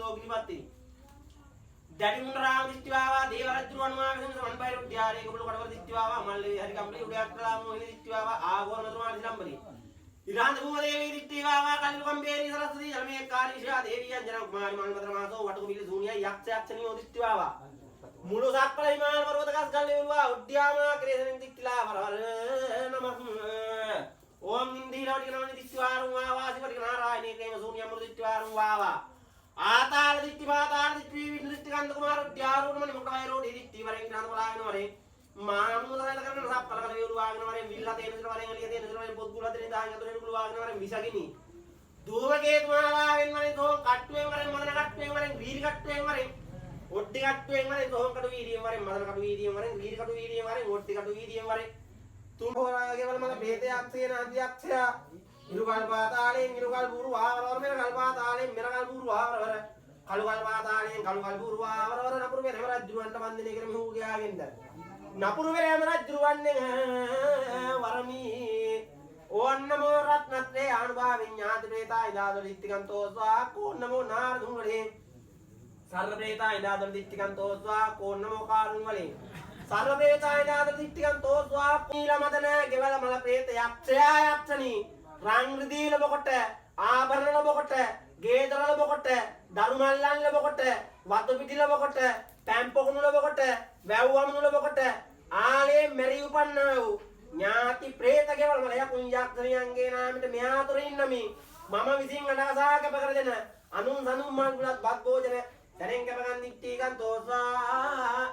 යෝගිනිපත්ති දැඩි මුණ රාම දිස්ත්‍යාවා දේවරජු අනුමාගෙන සම්බයිරු ධාරේ කබල කඩවල දිස්ත්‍යාවා මල්ලේ හරි කම්පලි උඩයක් කළා මොහිනි දිස්ත්‍යාවා ආගෝර නතුමාලි සම්බරි ඉරාන්ද භූම දේවී දිස්ත්‍යාවා කල්ලු කම්බේරි සරස්වති ධර්මයේ කාරීෂා දේවී අංජන කුමාරි මල්මතර මාසෝ වටු පිළි සූනිය යක්ෂ යක්ෂණියෝ දිස්ත්‍යාවා මුළු සක්වල හිමාල පර්වත කස් ගල් වේලුවා උද්‍යාමා ක්‍රේසෙන් දික්ලා වරවර නමක් ओम इंदिरा दिगनानि दित्वारुं वावासि परिगनारायणे प्रेम शून्यं दित्वारुं वावा आताल दित्ति पाताल दित्ति विष्णुदित्ति कांत कुमार द्यारुणमणि मुखवैरो दित्ति वरें ग्रामलायन वरे मामुदरल करन सप्पल कल वेरु वागन वरे विल्ला तेन सिर वरें अलिय तेन सिर वरें पोद्गुला तेन दांग तेन गुल वागन वरे विसगिनी धूमकेतु मालावेन वरे तो कट्टुवें वरे मदन कट्टुवें वरे वीर कट्टुवें वरे ඔට්ටි කට්ටුවෙන් වරෙන් තොහම් කටු වීර්යයෙන් වරෙන් මදන කටු වීර්යයෙන් වරෙන් වීර කටු වීර්යයෙන් වරෙන් ඔට්ටි කටු වීර්යයෙන් වරෙන් तुम होरागे वाला मतलब भेदයක් තියෙන අධ්‍යක්ෂයා ඉරුකල් පාතාලයෙන් ඉරුකල් බුරු ආවරවර මෙර කල් පාතාලයෙන් මෙර කල් බුරු ආවරවර කළු කල් පාතාලයෙන් කළු කල් බුරු ආවරවර නපුරු මෙරම රජුවන්ට වන්දනය කරමු හු ගියාගෙන්ද නපුරු මෙරම රජුවන්නේ වරමි ඕන්නමෝ රත්නත්‍රේ ආනුභාවින් ඥාති ප්‍රේතා ඉදාදොල දිත්තිකන්තෝ ස්වා කෝන්නමෝ නාරදුන් වලින් සර්ව ප්‍රේතා ඉදාදොල දිත්තිකන්තෝ ස්වා කෝන්නමෝ කාරුන් වලින් सर्व प्रेतायनाद दिट्टिकं तो स्वापनील मदन केवल मल प्रेत यक्षया यक्षनी रंग ऋदील बොකොට ආභරණ බොකොට ගේදරල බොකොට දරුමල්ලන් ලබකොට වතු පිටිල බොකොට පැම්පොකුණු ලබකොට වැව්වමුණු ලබකොට ආලේ මෙරි උපන්නා වූ ඥාති ප්‍රේත කෙවල් මල යකුන් යක්ෂණියන්ගේ නාමයට මෙහාතුර ඉන්නමි මම විසින් අනාසා කැප කර දෙන අනුන් සනුම් මල් ගුලත් බත් භෝජන දැනෙන් කැප ගන්න දිට්ටි කන් තෝසා